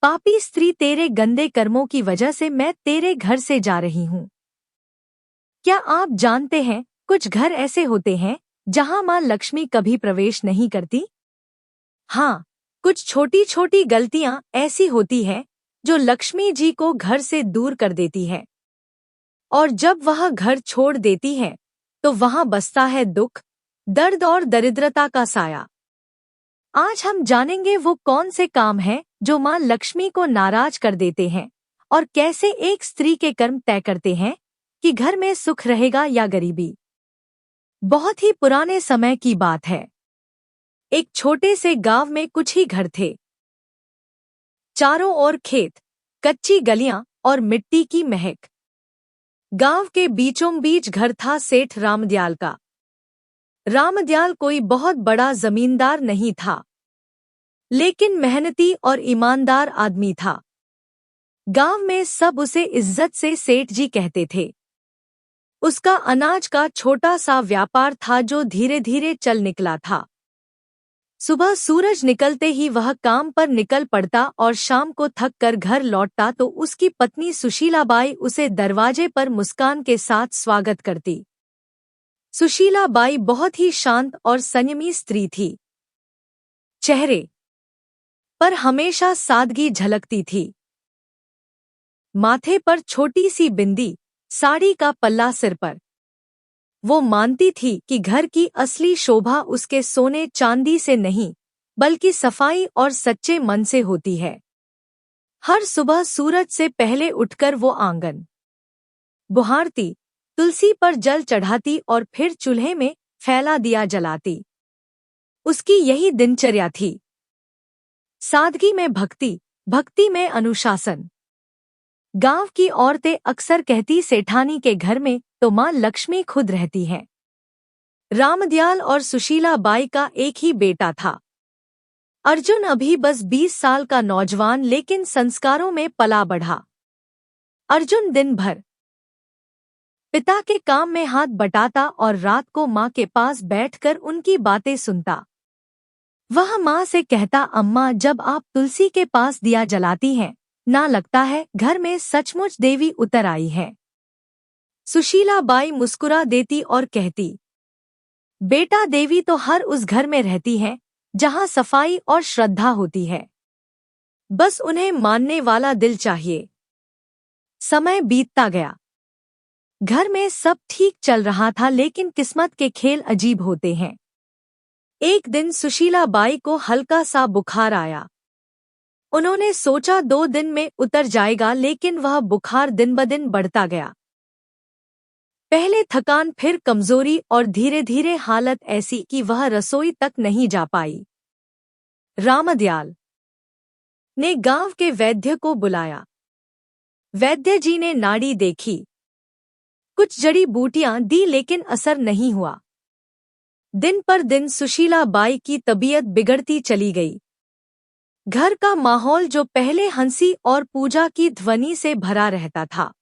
पापी स्त्री, तेरे गंदे कर्मों की वजह से मैं तेरे घर से जा रही हूँ। क्या आप जानते हैं, कुछ घर ऐसे होते हैं जहाँ माँ लक्ष्मी कभी प्रवेश नहीं करती? हाँ, कुछ छोटी छोटी गलतियाँ ऐसी होती हैं जो लक्ष्मी जी को घर से दूर कर देती है, और जब वह घर छोड़ देती है तो वहाँ बसता है दुख, दर्द और दरिद्रता का साया। आज हम जानेंगे वो कौन से काम हैं जो माँ लक्ष्मी को नाराज कर देते हैं, और कैसे एक स्त्री के कर्म तय करते हैं कि घर में सुख रहेगा या गरीबी। बहुत ही पुराने समय की बात है। एक छोटे से गांव में कुछ ही घर थे। चारों ओर खेत, कच्ची गलियां और मिट्टी की महक। गांव के बीचों बीच घर था सेठ रामदयाल का। रामदयाल कोई बहुत बड़ा जमींदार नहीं था, लेकिन मेहनती और ईमानदार आदमी था। गांव में सब उसे इज्जत से सेठ जी कहते थे। उसका अनाज का छोटा सा व्यापार था जो धीरे धीरे चल निकला था। सुबह सूरज निकलते ही वह काम पर निकल पड़ता और शाम को थक कर घर लौटता तो उसकी पत्नी सुशीलाबाई उसे दरवाजे पर मुस्कान के साथ स्वागत करती। सुशीलाबाई बहुत ही शांत और संयमी स्त्री थी। चेहरे पर हमेशा सादगी झलकती थी। माथे पर छोटी सी बिंदी, साड़ी का पल्ला सिर पर। वो मानती थी कि घर की असली शोभा उसके सोने चांदी से नहीं, बल्कि सफाई और सच्चे मन से होती है। हर सुबह सूरज से पहले उठकर वो आंगन बुहारती, तुलसी पर जल चढ़ाती और फिर चूल्हे में फैला दिया जलाती। उसकी यही दिनचर्या थी। सादगी में भक्ति, भक्ति में अनुशासन। गांव की औरतें अक्सर कहती, सेठानी के घर में तो माँ लक्ष्मी खुद रहती है। रामदयाल और सुशीलाबाई का एक ही बेटा था। अर्जुन अभी बस 20 साल का नौजवान, लेकिन संस्कारों में पला बढ़ा। अर्जुन दिन भर पिता के काम में हाथ बटाता और रात को माँ के पास बैठकर उनकी बातें सुनता। वह माँ से कहता, अम्मा, जब आप तुलसी के पास दिया जलाती हैं, ना लगता है घर में सचमुच देवी उतर आई है। सुशीलाबाई मुस्कुरा देती और कहती, बेटा, देवी तो हर उस घर में रहती है जहाँ सफाई और श्रद्धा होती है। बस उन्हें मानने वाला दिल चाहिए। समय बीतता गया। घर में सब ठीक चल रहा था, लेकिन किस्मत के खेल अजीब होते हैं। एक दिन सुशीलाबाई को हल्का सा बुखार आया। उन्होंने सोचा 2 दिन में उतर जाएगा, लेकिन वह बुखार दिन ब दिन बढ़ता गया। पहले थकान, फिर कमजोरी और धीरे धीरे हालत ऐसी कि वह रसोई तक नहीं जा पाई। रामदयाल ने गांव के वैद्य को बुलाया। वैद्य जी ने नाड़ी देखी, कुछ जड़ी बूटियां दी, लेकिन असर नहीं हुआ। दिन पर दिन सुशीलाबाई की तबीयत बिगड़ती चली गई। घर का माहौल जो पहले हंसी और पूजा की ध्वनि से भरा रहता था,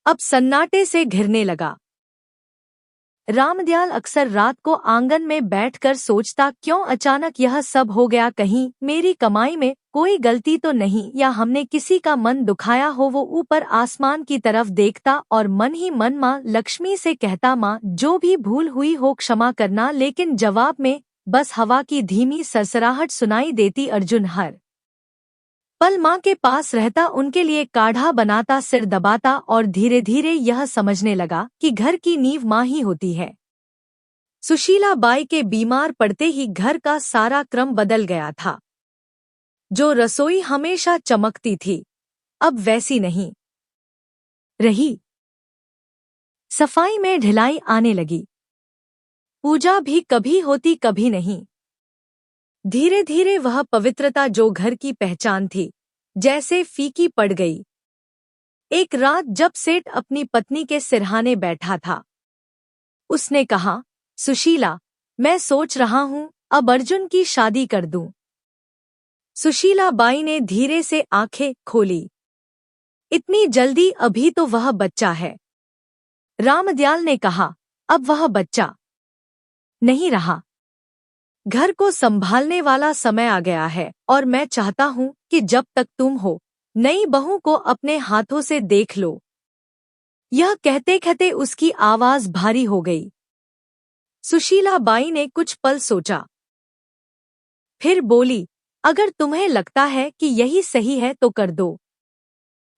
अब सन्नाटे से घिरने लगा। रामदयाल अक्सर रात को आंगन में बैठकर सोचता, क्यों अचानक यह सब हो गया? कहीं मेरी कमाई में कोई गलती तो नहीं, या हमने किसी का मन दुखाया हो? वो ऊपर आसमान की तरफ देखता और मन ही मन माँ लक्ष्मी से कहता, माँ, जो भी भूल हुई हो क्षमा करना। लेकिन जवाब में बस हवा की धीमी सरसराहट सुनाई देती। अर्जुन हर पल माँ के पास रहता, उनके लिए काढ़ा बनाता, सिर दबाता और धीरे धीरे यह समझने लगा कि घर की नींव माँ ही होती है। सुशीलाबाई के बीमार पड़ते ही घर का सारा क्रम बदल गया था। जो रसोई हमेशा चमकती थी, अब वैसी नहीं रही। सफाई में ढिलाई आने लगी। पूजा भी कभी होती, कभी नहीं। धीरे धीरे वह पवित्रता जो घर की पहचान थी, जैसे फीकी पड़ गई। एक रात जब सेठ अपनी पत्नी के सिरहाने बैठा था, उसने कहा, सुशीला, मैं सोच रहा हूँ अब अर्जुन की शादी कर दूं। सुशीलाबाई ने धीरे से आंखें खोली। इतनी जल्दी? अभी तो वह बच्चा है। रामदयाल ने कहा, अब वह बच्चा नहीं रहा। घर को संभालने वाला समय आ गया है और मैं चाहता हूँ कि जब तक तुम हो नई बहू को अपने हाथों से देख लो। यह कहते कहते उसकी आवाज भारी हो गई। सुशीला बाई ने कुछ पल सोचा, फिर बोली, अगर तुम्हें लगता है कि यही सही है तो कर दो।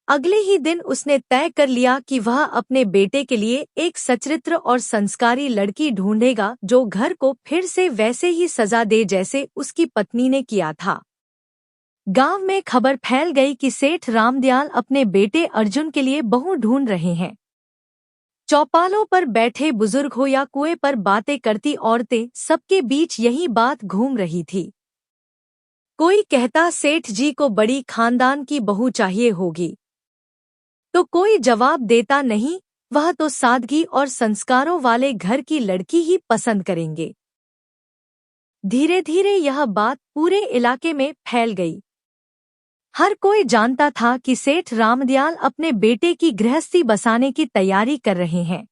अगले ही दिन उसने तय कर लिया कि वह अपने बेटे के लिए एक सच्चरित्र और संस्कारी लड़की ढूंढेगा जो घर को फिर से वैसे ही सजा दे जैसे उसकी पत्नी ने किया था। गांव में खबर फैल गई कि सेठ रामदयाल अपने बेटे अर्जुन के लिए बहू ढूंढ रहे हैं। चौपालों पर बैठे बुजुर्ग हो या कुएं पर बातें करती औरतें, सबके बीच यही बात घूम रही थी। कोई कहता सेठ जी को बड़ी खानदान की बहू चाहिए होगी, तो कोई जवाब देता नहीं, वह तो सादगी और संस्कारों वाले घर की लड़की ही पसंद करेंगे। धीरे धीरे यह बात पूरे इलाके में फैल गई। हर कोई जानता था कि सेठ रामदयाल अपने बेटे की गृहस्थी बसाने की तैयारी कर रहे हैं।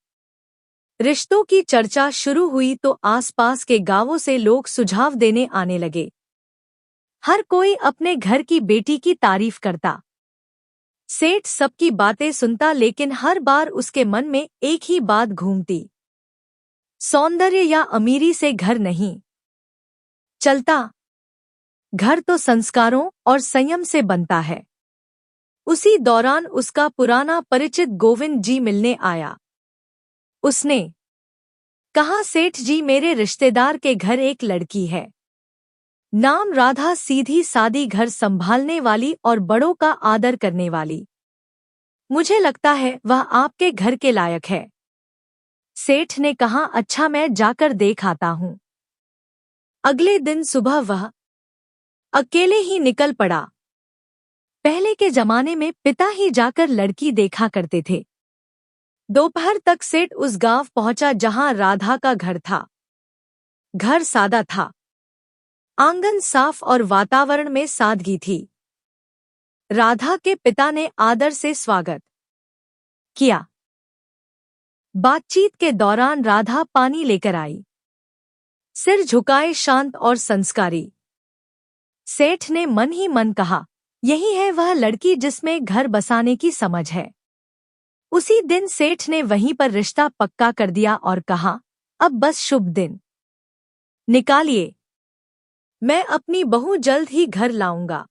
रिश्तों की चर्चा शुरू हुई तो आसपास के गांवों से लोग सुझाव देने आने लगे। हर कोई अपने घर की बेटी की तारीफ करता। सेठ सबकी बातें सुनता, लेकिन हर बार उसके मन में एक ही बात घूमती, सौंदर्य या अमीरी से घर नहीं चलता, घर तो संस्कारों और संयम से बनता है। उसी दौरान उसका पुराना परिचित गोविंद जी मिलने आया। उसने कहा, सेठ जी, मेरे रिश्तेदार के घर एक लड़की है, नाम राधा, सीधी सादी, घर संभालने वाली और बड़ों का आदर करने वाली। मुझे लगता है वह आपके घर के लायक है। सेठ ने कहा, अच्छा, मैं जाकर देख आता हूँ। अगले दिन सुबह वह अकेले ही निकल पड़ा। पहले के जमाने में पिता ही जाकर लड़की देखा करते थे। दोपहर तक सेठ उस गांव पहुंचा जहां राधा का घर था। घर सादा था, आंगन साफ और वातावरण में सादगी थी। राधा के पिता ने आदर से स्वागत किया। बातचीत के दौरान राधा पानी लेकर आई, सिर झुकाए, शांत और संस्कारी। सेठ ने मन ही मन कहा, यही है वह लड़की जिसमें घर बसाने की समझ है। उसी दिन सेठ ने वहीं पर रिश्ता पक्का कर दिया और कहा, अब बस शुभ दिन निकालिए, मैं अपनी बहू जल्द ही घर लाऊंगा।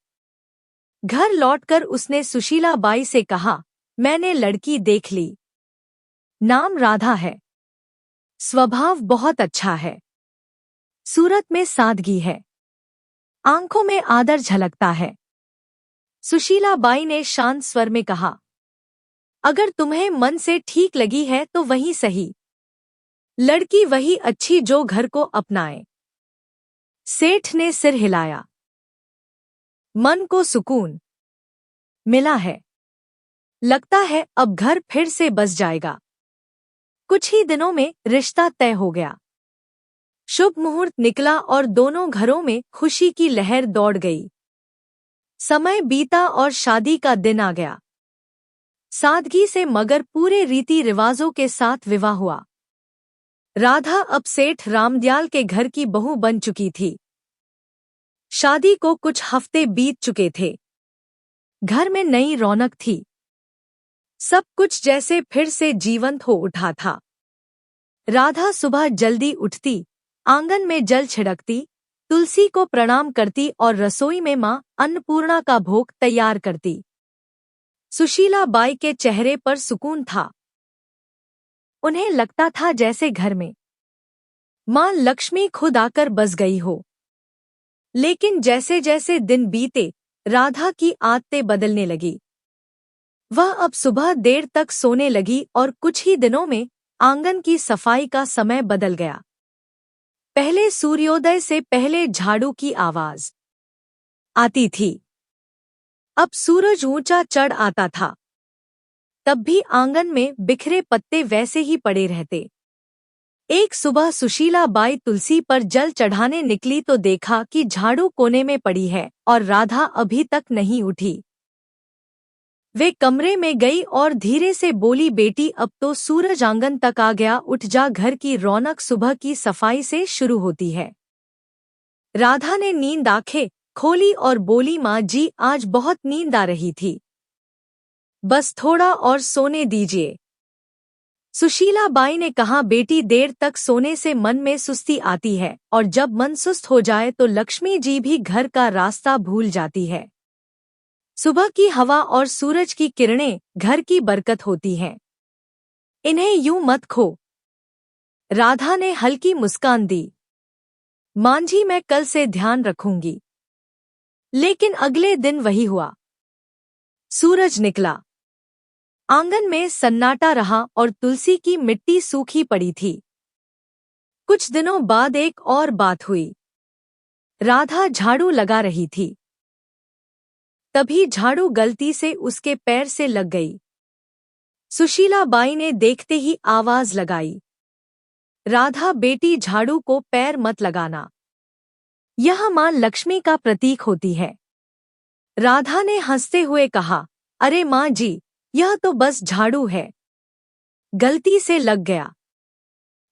घर लौटकर उसने सुशीला बाई से कहा, मैंने लड़की देख ली, नाम राधा है, स्वभाव बहुत अच्छा है, सूरत में सादगी है, आंखों में आदर झलकता है। सुशीला बाई ने शांत स्वर में कहा, अगर तुम्हें मन से ठीक लगी है तो वही सही, लड़की वही अच्छी जो घर को अपनाए। सेठ ने सिर हिलाया, मन को सुकून मिला है, लगता है अब घर फिर से बस जाएगा। कुछ ही दिनों में रिश्ता तय हो गया। शुभ मुहूर्त निकला और दोनों घरों में खुशी की लहर दौड़ गई। समय बीता और शादी का दिन आ गया। सादगी से मगर पूरे रीति रिवाजों के साथ विवाह हुआ। राधा अब सेठ रामदयाल के घर की बहू बन चुकी थी। शादी को कुछ हफ्ते बीत चुके थे। घर में नई रौनक थी। सब कुछ जैसे फिर से जीवंत हो उठा था। राधा सुबह जल्दी उठती, आंगन में जल छिड़कती, तुलसी को प्रणाम करती और रसोई में मां अन्नपूर्णा का भोग तैयार करती। सुशीला बाई के चेहरे पर सुकून था। उन्हें लगता था जैसे घर में मां लक्ष्मी खुद आकर बस गई हो। लेकिन जैसे जैसे दिन बीते, राधा की आदतें बदलने लगी। वह अब सुबह देर तक सोने लगी और कुछ ही दिनों में आंगन की सफाई का समय बदल गया। पहले सूर्योदय से पहले झाड़ू की आवाज आती थी, अब सूरज ऊंचा चढ़ आता था। तब भी आंगन में बिखरे पत्ते वैसे ही पड़े रहते। एक सुबह सुशीला बाई तुलसी पर जल चढ़ाने निकली तो देखा कि झाड़ू कोने में पड़ी है और राधा अभी तक नहीं उठी। वे कमरे में गई और धीरे से बोली, बेटी, अब तो सूरज आंगन तक आ गया, उठ जा, घर की रौनक सुबह की सफाई से शुरू होती है। राधा ने नींद आंखें खोली और बोली, माँ जी आज बहुत नींद आ रही थी, बस थोड़ा और सोने दीजिए। सुशीला बाई ने कहा, बेटी देर तक सोने से मन में सुस्ती आती है और जब मन सुस्त हो जाए तो लक्ष्मी जी भी घर का रास्ता भूल जाती है। सुबह की हवा और सूरज की किरणें घर की बरकत होती हैं, इन्हें यूं मत खो। राधा ने हल्की मुस्कान दी, मांझी मैं कल से ध्यान रखूंगी। लेकिन अगले दिन वही हुआ। सूरज निकला, आंगन में सन्नाटा रहा और तुलसी की मिट्टी सूखी पड़ी थी। कुछ दिनों बाद एक और बात हुई। राधा झाड़ू लगा रही थी, तभी झाड़ू गलती से उसके पैर से लग गई। सुशीला बाई ने देखते ही आवाज लगाई, राधा बेटी झाड़ू को पैर मत लगाना, यह मां लक्ष्मी का प्रतीक होती है। राधा ने हंसते हुए कहा, अरे मां जी, यह तो बस झाड़ू है, गलती से लग गया,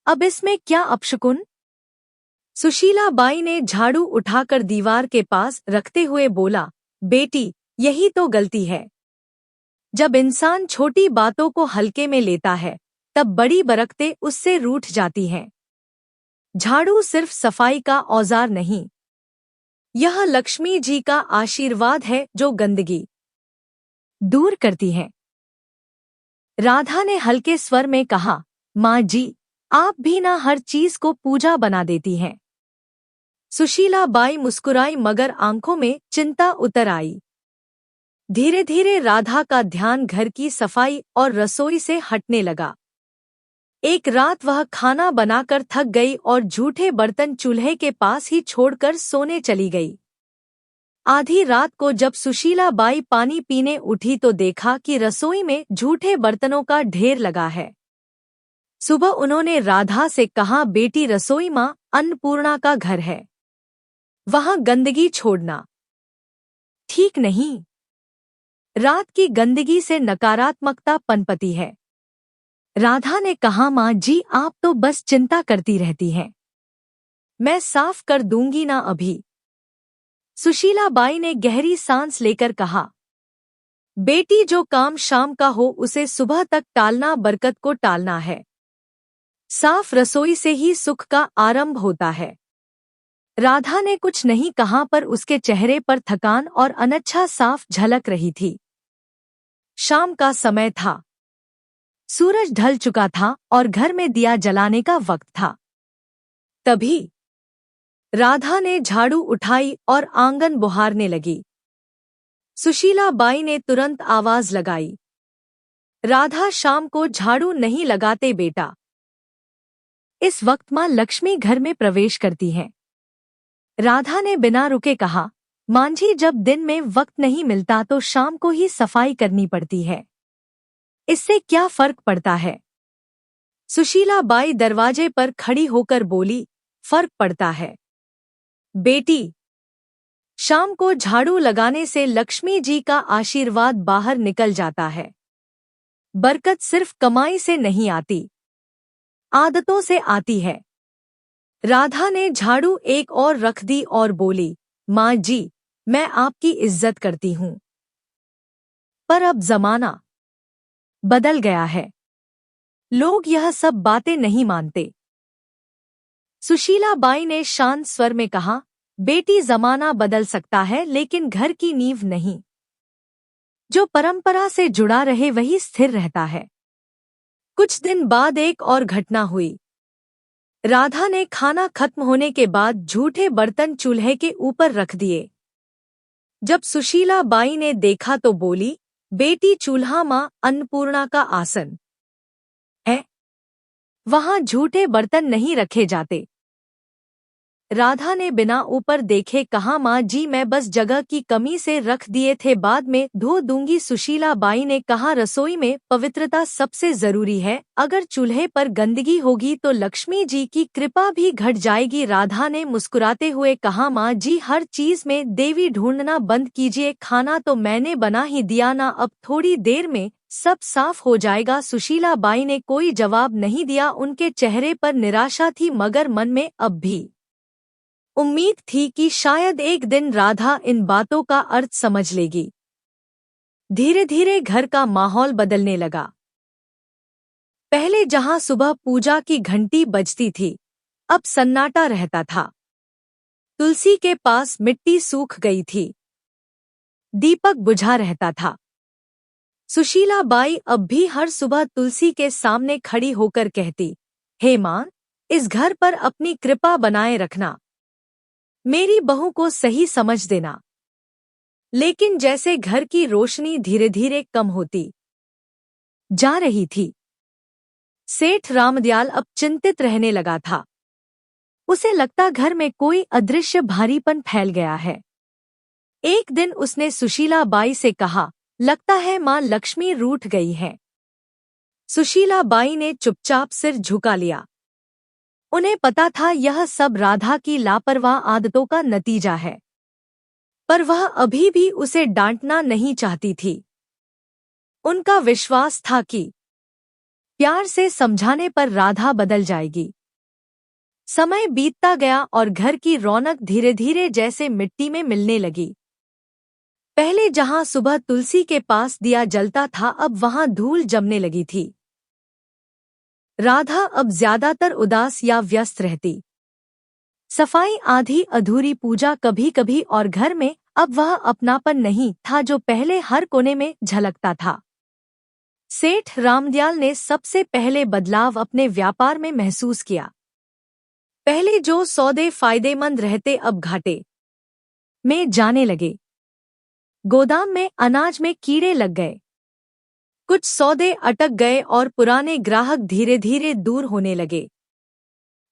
अब इसमें क्या अपशकुन। सुशीला बाई ने झाड़ू उठाकर दीवार के पास रखते हुए बोला, बेटी यही तो गलती है। जब इंसान छोटी बातों को हल्के में लेता है तब बड़ी बरकतें उससे रूठ जाती हैं। झाड़ू सिर्फ सफाई का औजार नहीं, यह लक्ष्मी जी का आशीर्वाद है जो गंदगी दूर करती है। राधा ने हल्के स्वर में कहा, माँ जी आप भी ना हर चीज को पूजा बना देती हैं। सुशीला बाई मुस्कुराई मगर आंखों में चिंता उतर आई। धीरे धीरे राधा का ध्यान घर की सफाई और रसोई से हटने लगा। एक रात वह खाना बनाकर थक गई और झूठे बर्तन चूल्हे के पास ही छोड़कर सोने चली गई। आधी रात को जब सुशीला बाई पानी पीने उठी तो देखा कि रसोई में झूठे बर्तनों का ढेर लगा है। सुबह उन्होंने राधा से कहा, बेटी रसोई मां अन्नपूर्णा का घर है, वहां गंदगी छोड़ना ठीक नहीं। रात की गंदगी से नकारात्मकता पनपती है। राधा ने कहा, मां जी आप तो बस चिंता करती रहती हैं, मैं साफ कर दूंगी ना अभी। सुशीला बाई ने गहरी सांस लेकर कहा, बेटी जो काम शाम का हो उसे सुबह तक टालना बरकत को टालना है। साफ रसोई से ही सुख का आरंभ होता है। राधा ने कुछ नहीं कहा पर उसके चेहरे पर थकान और अनिच्छा साफ झलक रही थी। शाम का समय था, सूरज ढल चुका था और घर में दिया जलाने का वक्त था। तभी राधा ने झाड़ू उठाई और आंगन बुहारने लगी। सुशीला बाई ने तुरंत आवाज लगाई, राधा शाम को झाड़ू नहीं लगाते बेटा। इस वक्त मां लक्ष्मी घर में प्रवेश करती हैं। राधा ने बिना रुके कहा, मांझी जब दिन में वक्त नहीं मिलता तो शाम को ही सफाई करनी पड़ती है, इससे क्या फर्क पड़ता है। सुशीला बाई दरवाजे पर खड़ी होकर बोली, फर्क पड़ता है बेटी, शाम को झाड़ू लगाने से लक्ष्मी जी का आशीर्वाद बाहर निकल जाता है। बरकत सिर्फ कमाई से नहीं आती, आदतों से आती है। राधा ने झाड़ू एक और रख दी और बोली, माँ जी मैं आपकी इज्जत करती हूँ, पर अब जमाना बदल गया है, लोग यह सब बातें नहीं मानते। सुशीला बाई ने शांत स्वर में कहा, बेटी जमाना बदल सकता है लेकिन घर की नींव नहीं। जो परंपरा से जुड़ा रहे वही स्थिर रहता है। कुछ दिन बाद एक और घटना हुई। राधा ने खाना खत्म होने के बाद झूठे बर्तन चूल्हे के ऊपर रख दिए। जब सुशीला बाई ने देखा तो बोली, बेटी चूल्हा मां अन्नपूर्णा का आसन है, वहां झूठे बर्तन नहीं रखे जाते। राधा ने बिना ऊपर देखे कहा, माँ जी मैं बस जगह की कमी से रख दिए थे, बाद में धो दूंगी। सुशीला बाई ने कहा, रसोई में पवित्रता सबसे जरूरी है, अगर चूल्हे पर गंदगी होगी तो लक्ष्मी जी की कृपा भी घट जाएगी। राधा ने मुस्कुराते हुए कहा, माँ जी हर चीज में देवी ढूंढना बंद कीजिए, खाना तो मैंने बना ही दिया ना, अब थोड़ी देर में सब साफ हो जाएगा। सुशीला बाई ने कोई जवाब नहीं दिया, उनके चेहरे पर निराशा थी मगर मन में अब भी उम्मीद थी कि शायद एक दिन राधा इन बातों का अर्थ समझ लेगी। धीरे धीरे घर का माहौल बदलने लगा। पहले जहां सुबह पूजा की घंटी बजती थी, अब सन्नाटा रहता था। तुलसी के पास मिट्टी सूख गई थी। दीपक बुझा रहता था। सुशीला बाई अब भी हर सुबह तुलसी के सामने खड़ी होकर कहती, हे मां, इस घर पर अपनी कृपा बनाए रखना। मेरी बहू को सही समझ देना। लेकिन जैसे घर की रोशनी धीरे धीरे कम होती जा रही थी, सेठ रामदयाल अब चिंतित रहने लगा था। उसे लगता घर में कोई अदृश्य भारीपन फैल गया है। एक दिन उसने सुशीला बाई से कहा, लगता है मां लक्ष्मी रूठ गई है। सुशीला बाई ने चुपचाप सिर झुका लिया। उन्हें पता था यह सब राधा की लापरवाह आदतों का नतीजा है, पर वह अभी भी उसे डांटना नहीं चाहती थी। उनका विश्वास था कि प्यार से समझाने पर राधा बदल जाएगी। समय बीतता गया और घर की रौनक धीरे धीरे जैसे मिट्टी में मिलने लगी। पहले जहां सुबह तुलसी के पास दिया जलता था, अब वहां धूल जमने लगी थी। राधा अब ज्यादातर उदास या व्यस्त रहती। सफाई आधी अधूरी, पूजा कभी कभी, और घर में अब वह अपनापन नहीं था जो पहले हर कोने में झलकता था। सेठ रामदयाल ने सबसे पहले बदलाव अपने व्यापार में महसूस किया। पहले जो सौदे फायदेमंद रहते अब घाटे में जाने लगे। गोदाम में अनाज में कीड़े लग गए, कुछ सौदे अटक गए और पुराने ग्राहक धीरे धीरे दूर होने लगे।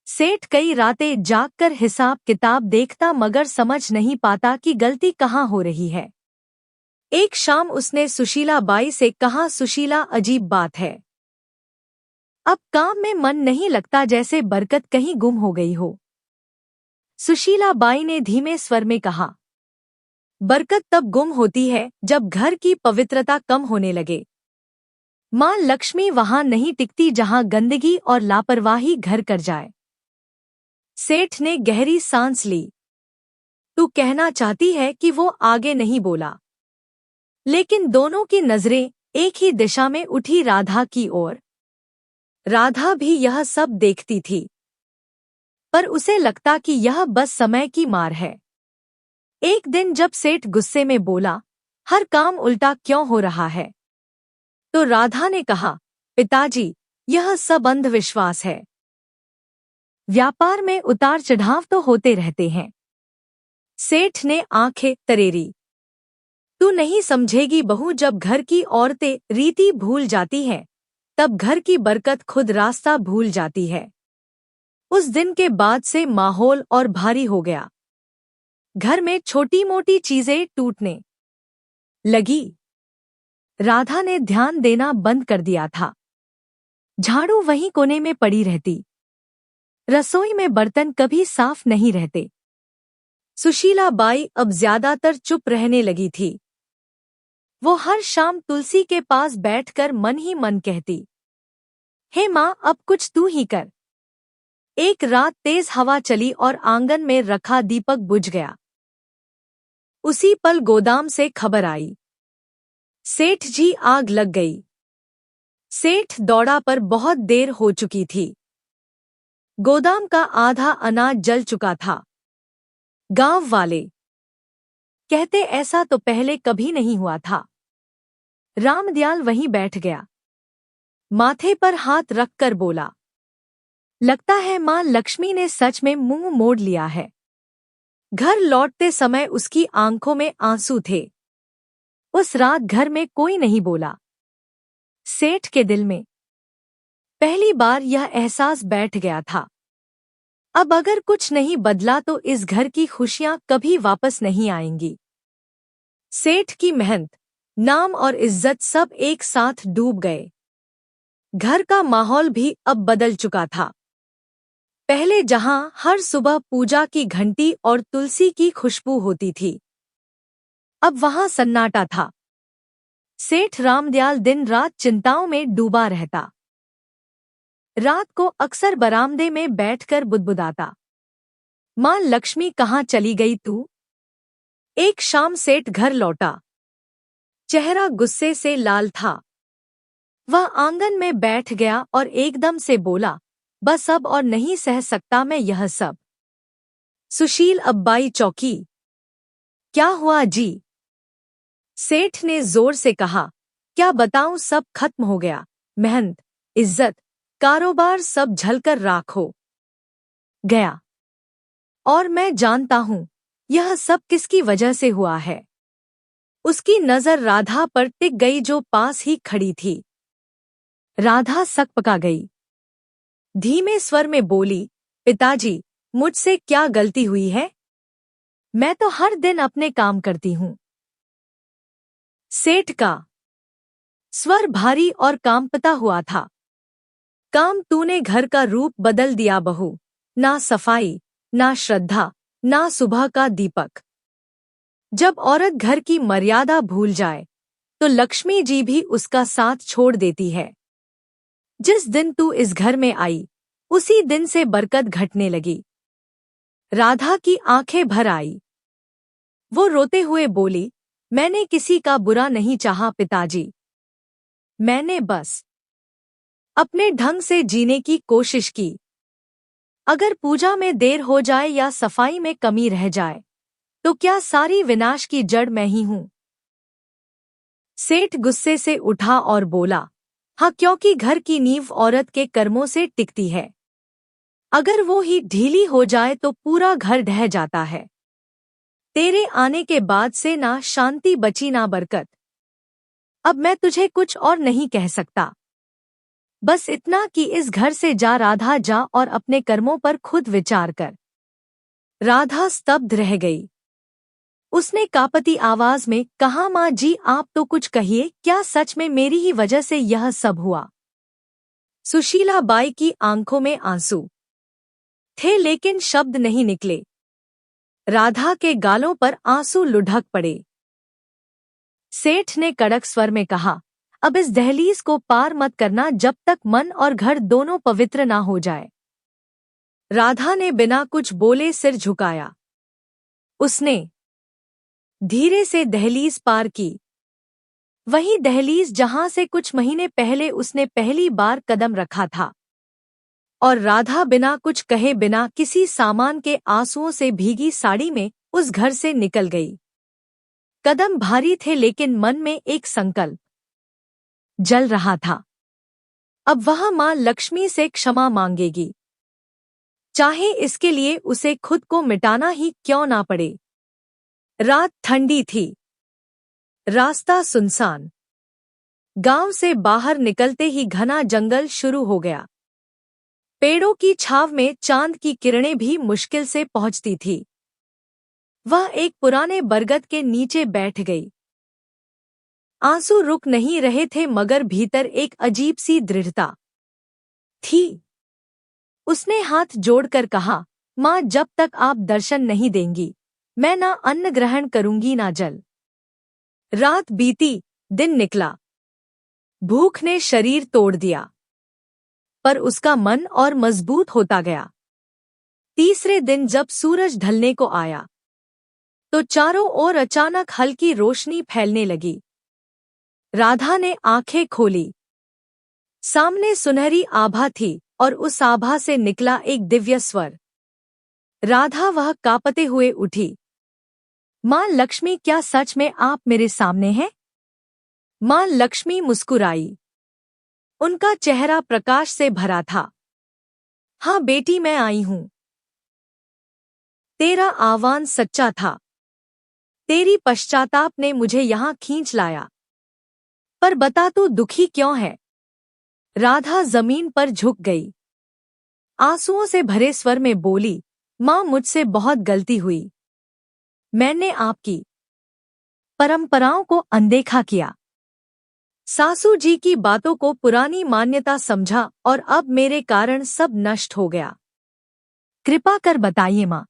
सेठ कई रातें जागकर हिसाब किताब देखता, मगर समझ नहीं पाता कि गलती कहाँ हो रही है। एक शाम उसने सुशीला बाई से कहा, सुशीला, अजीब बात है, अब काम में मन नहीं लगता, जैसे बरकत कहीं गुम हो गई हो। सुशीला बाई ने धीमे स्वर में कहा, बरकत तब गुम होती है जब घर की पवित्रता कम होने लगे। मां लक्ष्मी वहां नहीं टिकती जहां गंदगी और लापरवाही घर कर जाए। सेठ ने गहरी सांस ली। तू कहना चाहती है कि वो आगे नहीं बोला, लेकिन दोनों की नजरें एक ही दिशा में उठी, राधा की ओर। राधा भी यह सब देखती थी, पर उसे लगता कि यह बस समय की मार है। एक दिन जब सेठ गुस्से में बोला, हर काम उल्टा क्यों हो रहा है, तो राधा ने कहा, पिताजी, यह सब अंधविश्वास है। व्यापार में उतार चढ़ाव तो होते रहते हैं। सेठ ने आंखें तरेरी। तू नहीं समझेगी बहू, जब घर की औरतें रीति भूल जाती हैं, तब घर की बरकत खुद रास्ता भूल जाती है। उस दिन के बाद से माहौल और भारी हो गया। घर में छोटी मोटी चीजें टूटने लगी। राधा ने ध्यान देना बंद कर दिया था। झाड़ू वहीं कोने में पड़ी रहती। रसोई में बर्तन कभी साफ नहीं रहते। सुशीला बाई अब ज्यादातर चुप रहने लगी थी। वो हर शाम तुलसी के पास बैठकर मन ही मन कहती, हे माँ, अब कुछ तू ही कर। एक रात तेज हवा चली और आंगन में रखा दीपक बुझ गया। उसी पल गोदाम से खबर आई, सेठ जी, आग लग गई। सेठ दौड़ा, पर बहुत देर हो चुकी थी। गोदाम का आधा अनाज जल चुका था। गांव वाले कहते, ऐसा तो पहले कभी नहीं हुआ था। रामदयाल वहीं बैठ गया, माथे पर हाथ रखकर बोला, लगता है मां लक्ष्मी ने सच में मुंह मोड़ लिया है। घर लौटते समय उसकी आंखों में आंसू थे। उस रात घर में कोई नहीं बोला। सेठ के दिल में पहली बार यह एहसास बैठ गया था, अब अगर कुछ नहीं बदला तो इस घर की खुशियां कभी वापस नहीं आएंगी। सेठ की मेहनत, नाम और इज्जत सब एक साथ डूब गए। घर का माहौल भी अब बदल चुका था। पहले जहां हर सुबह पूजा की घंटी और तुलसी की खुशबू होती थी, अब वहां सन्नाटा था। सेठ रामदयाल दिन रात चिंताओं में डूबा रहता। रात को अक्सर बरामदे में बैठकर बुदबुदाता, माँ लक्ष्मी कहाँ चली गई तू? एक शाम सेठ घर लौटा। चेहरा गुस्से से लाल था। वह आंगन में बैठ गया और एकदम से बोला, बस अब और नहीं सह सकता मैं यह सब। सुशील अब्बाई चौकी। क्या हुआ जी? सेठ ने जोर से कहा, क्या बताऊं, सब खत्म हो गया। मेहनत, इज्जत, कारोबार सब झलकर राख हो गया। और मैं जानता हूं यह सब किसकी वजह से हुआ है। उसकी नजर राधा पर टिक गई जो पास ही खड़ी थी। राधा सकपका गई। धीमे स्वर में बोली, पिताजी, मुझसे क्या गलती हुई है? मैं तो हर दिन अपने काम करती हूँ। सेठ का स्वर भारी और कांपता हुआ था। काम तूने घर का रूप बदल दिया बहू। ना सफाई, ना श्रद्धा, ना सुबह का दीपक। जब औरत घर की मर्यादा भूल जाए तो लक्ष्मी जी भी उसका साथ छोड़ देती है। जिस दिन तू इस घर में आई उसी दिन से बरकत घटने लगी। राधा की आंखें भर आई। वो रोते हुए बोली, मैंने किसी का बुरा नहीं चाहा पिताजी। मैंने बस अपने ढंग से जीने की कोशिश की। अगर पूजा में देर हो जाए या सफाई में कमी रह जाए तो क्या सारी विनाश की जड़ मैं ही हूं? सेठ गुस्से से उठा और बोला, हाँ, क्योंकि घर की नींव औरत के कर्मों से टिकती है। अगर वो ही ढीली हो जाए तो पूरा घर ढह जाता है। तेरे आने के बाद से ना शांति बची ना बरकत। अब मैं तुझे कुछ और नहीं कह सकता। बस इतना कि इस घर से जा राधा, जा और अपने कर्मों पर खुद विचार कर। राधा स्तब्ध रह गई। उसने कांपती आवाज में कहा, माँ जी आप तो कुछ कहिए, क्या सच में मेरी ही वजह से यह सब हुआ? सुशीला बाई की आंखों में आंसू थे लेकिन शब्द नहीं निकले। राधा के गालों पर आंसू लुढ़क पड़े। सेठ ने कड़क स्वर में कहा, अब इस दहलीज को पार मत करना जब तक मन और घर दोनों पवित्र ना हो जाए। राधा ने बिना कुछ बोले सिर झुकाया। उसने धीरे से दहलीज पार की। वही दहलीज जहां से कुछ महीने पहले उसने पहली बार कदम रखा था। और राधा बिना कुछ कहे, बिना किसी सामान के आंसुओं से भीगी साड़ी में उस घर से निकल गई। कदम भारी थे लेकिन मन में एक संकल्प जल रहा था। अब वह मां लक्ष्मी से क्षमा मांगेगी, चाहे इसके लिए उसे खुद को मिटाना ही क्यों ना पड़े। रात ठंडी थी। रास्ता सुनसान। गांव से बाहर निकलते ही घना जंगल शुरू हो गया। पेड़ों की छाव में चांद की किरणें भी मुश्किल से पहुंचती थी। वह एक पुराने बरगद के नीचे बैठ गई। आंसू रुक नहीं रहे थे मगर भीतर एक अजीब सी दृढ़ता थी। उसने हाथ जोड़कर कहा, माँ जब तक आप दर्शन नहीं देंगी मैं ना अन्न ग्रहण करूंगी ना जल। रात बीती, दिन निकला। भूख ने शरीर तोड़ दिया पर उसका मन और मजबूत होता गया। तीसरे दिन जब सूरज ढलने को आया तो चारों ओर अचानक हल्की रोशनी फैलने लगी। राधा ने आंखें खोली। सामने सुनहरी आभा थी और उस आभा से निकला एक दिव्य स्वर। राधा वह कांपते हुए उठी। मां लक्ष्मी, क्या सच में आप मेरे सामने हैं? मां लक्ष्मी मुस्कुराई। उनका चेहरा प्रकाश से भरा था। हाँ बेटी, मैं आई हूं। तेरा आह्वान सच्चा था। तेरी पश्चाताप ने मुझे यहाँ खींच लाया। पर बता तू दुखी क्यों है? राधा जमीन पर झुक गई। आंसुओं से भरे स्वर में बोली, मां मुझसे बहुत गलती हुई। मैंने आपकी परंपराओं को अनदेखा किया। सासू जी की बातों को पुरानी मान्यता समझा और अब मेरे कारण सब नष्ट हो गया। कृपा कर बताइए मां,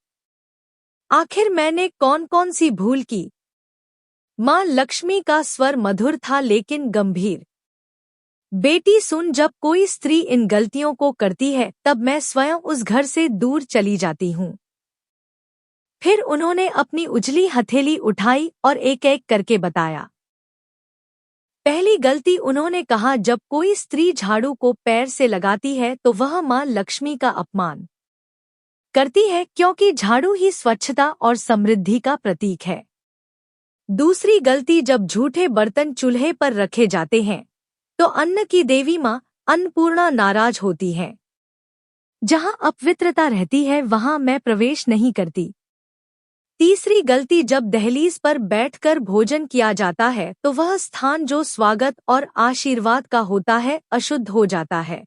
आखिर मैंने कौन कौन सी भूल की? मां लक्ष्मी का स्वर मधुर था लेकिन गंभीर। बेटी सुन, जब कोई स्त्री इन गलतियों को करती है तब मैं स्वयं उस घर से दूर चली जाती हूँ। फिर उन्होंने अपनी उजली हथेली उठाई और एक एक करके बताया। पहली गलती उन्होंने कहा, जब कोई स्त्री झाड़ू को पैर से लगाती है तो वह मां लक्ष्मी का अपमान करती है, क्योंकि झाड़ू ही स्वच्छता और समृद्धि का प्रतीक है। दूसरी गलती, जब झूठे बर्तन चूल्हे पर रखे जाते हैं तो अन्न की देवी मां अन्नपूर्णा नाराज होती है। जहां अपवित्रता रहती है वहां मैं प्रवेश नहीं करती। तीसरी गलती, जब दहलीज पर बैठकर भोजन किया जाता है तो वह स्थान जो स्वागत और आशीर्वाद का होता है अशुद्ध हो जाता है।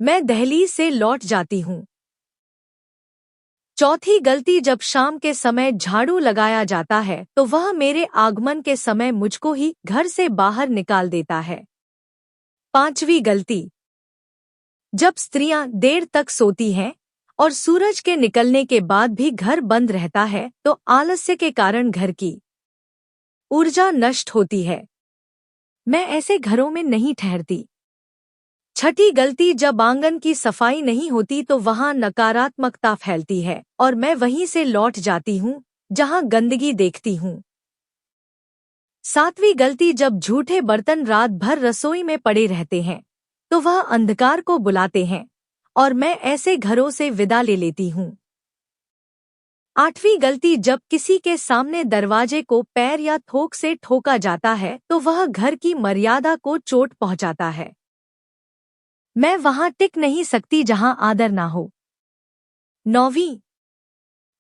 मैं दहलीज से लौट जाती हूँ। चौथी गलती, जब शाम के समय झाड़ू लगाया जाता है तो वह मेरे आगमन के समय मुझको ही घर से बाहर निकाल देता है। पांचवी गलती, जब स्त्रियां देर तक सोती हैं और सूरज के निकलने के बाद भी घर बंद रहता है तो आलस्य के कारण घर की ऊर्जा नष्ट होती है। मैं ऐसे घरों में नहीं ठहरती। छठी गलती, जब आंगन की सफाई नहीं होती तो वहां नकारात्मकता फैलती है और मैं वहीं से लौट जाती हूँ जहां गंदगी देखती हूँ। सातवीं गलती, जब झूठे बर्तन रात भर रसोई में पड़े रहते हैं तो वह अंधकार को बुलाते हैं और मैं ऐसे घरों से विदा ले लेती हूँ। आठवीं गलती, जब किसी के सामने दरवाजे को पैर या थोक से ठोका जाता है तो वह घर की मर्यादा को चोट पहुंचाता है। मैं वहां टिक नहीं सकती जहां आदर ना हो। नौवीं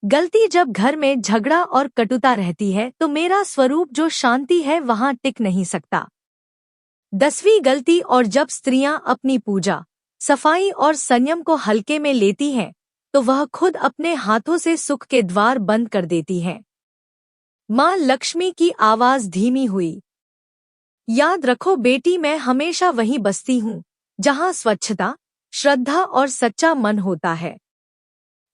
गलती, जब घर में झगड़ा और कटुता रहती है तो मेरा स्वरूप जो शांति है वहां टिक नहीं सकता। 10वीं गलती, और जब स्त्रियां अपनी पूजा, सफाई और संयम को हल्के में लेती हैं तो वह खुद अपने हाथों से सुख के द्वार बंद कर देती हैं। मां लक्ष्मी की आवाज धीमी हुई। याद रखो बेटी, मैं हमेशा वहीं बसती हूँ जहां स्वच्छता, श्रद्धा और सच्चा मन होता है।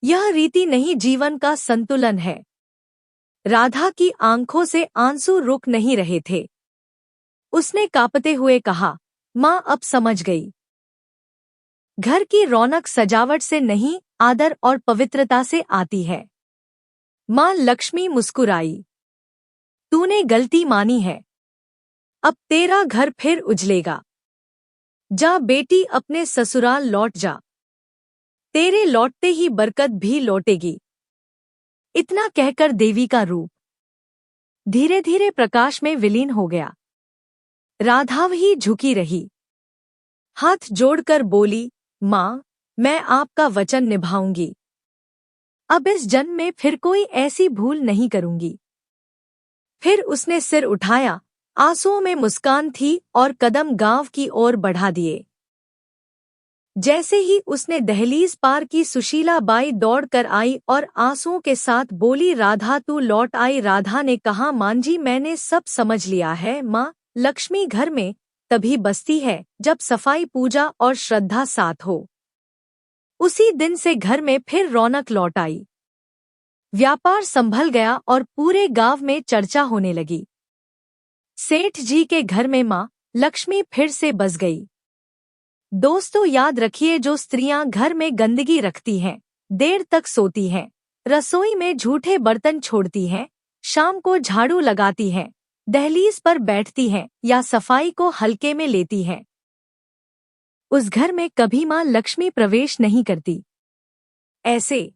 यह रीति नहीं, जीवन का संतुलन है। राधा की आंखों से आंसू रुक नहीं रहे थे। उसने कांपते हुए कहा, मां अब समझ गई। घर की रौनक सजावट से नहीं, आदर और पवित्रता से आती है। मां लक्ष्मी मुस्कुराई। तूने गलती मानी है, अब तेरा घर फिर उजलेगा। जा बेटी, अपने ससुराल लौट जा। तेरे लौटते ही बरकत भी लौटेगी। इतना कहकर देवी का रूप धीरे धीरे प्रकाश में विलीन हो गया। राधा ही झुकी रही, हाथ जोड़कर बोली, मां, मैं आपका वचन निभाऊंगी। अब इस जन्म में फिर कोई ऐसी भूल नहीं करूंगी। फिर उसने सिर उठाया, आंसुओं में मुस्कान थी और कदम गांव की ओर बढ़ा दिए। जैसे ही उसने दहलीज पार की, सुशीला बाई दौड़ कर आई और आंसुओं के साथ बोली, राधा तू लौट आई। राधा ने कहा, मांजी, मैंने सब समझ लिया है। मां लक्ष्मी घर में तभी बसती है जब सफाई, पूजा और श्रद्धा साथ हो। उसी दिन से घर में फिर रौनक लौट आई। व्यापार संभल गया और पूरे गांव में चर्चा होने लगी। सेठ जी के घर में मां लक्ष्मी फिर से बस गई। दोस्तों, याद रखिए, जो स्त्रियां घर में गंदगी रखती हैं, देर तक सोती हैं, रसोई में झूठे बर्तन छोड़ती हैं, शाम को झाड़ू लगाती हैं, दहलीज पर बैठती हैं या सफाई को हल्के में लेती हैं, उस घर में कभी मां लक्ष्मी प्रवेश नहीं करती। ऐसे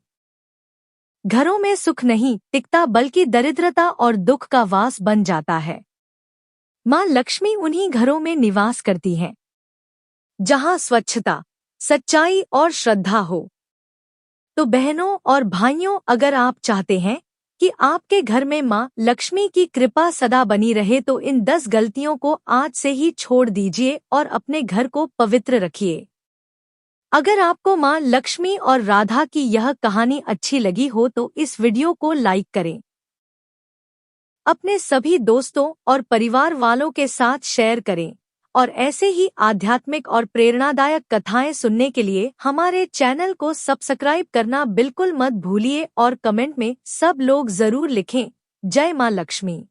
घरों में सुख नहीं टिकता, बल्कि दरिद्रता और दुख का वास बन जाता है। मां लक्ष्मी उन्हीं घरों में निवास करती हैं जहां स्वच्छता, सच्चाई और श्रद्धा हो। तो बहनों और भाइयों, अगर आप चाहते हैं कि आपके घर में मां लक्ष्मी की कृपा सदा बनी रहे तो इन 10 गलतियों को आज से ही छोड़ दीजिए और अपने घर को पवित्र रखिए। अगर आपको मां लक्ष्मी और राधा की यह कहानी अच्छी लगी हो तो इस वीडियो को लाइक करें, अपने सभी दोस्तों और परिवार वालों के साथ शेयर करें और ऐसे ही आध्यात्मिक और प्रेरणादायक कथाएं सुनने के लिए हमारे चैनल को सब्सक्राइब करना बिल्कुल मत भूलिए और कमेंट में सब लोग जरूर लिखें, जय मां लक्ष्मी।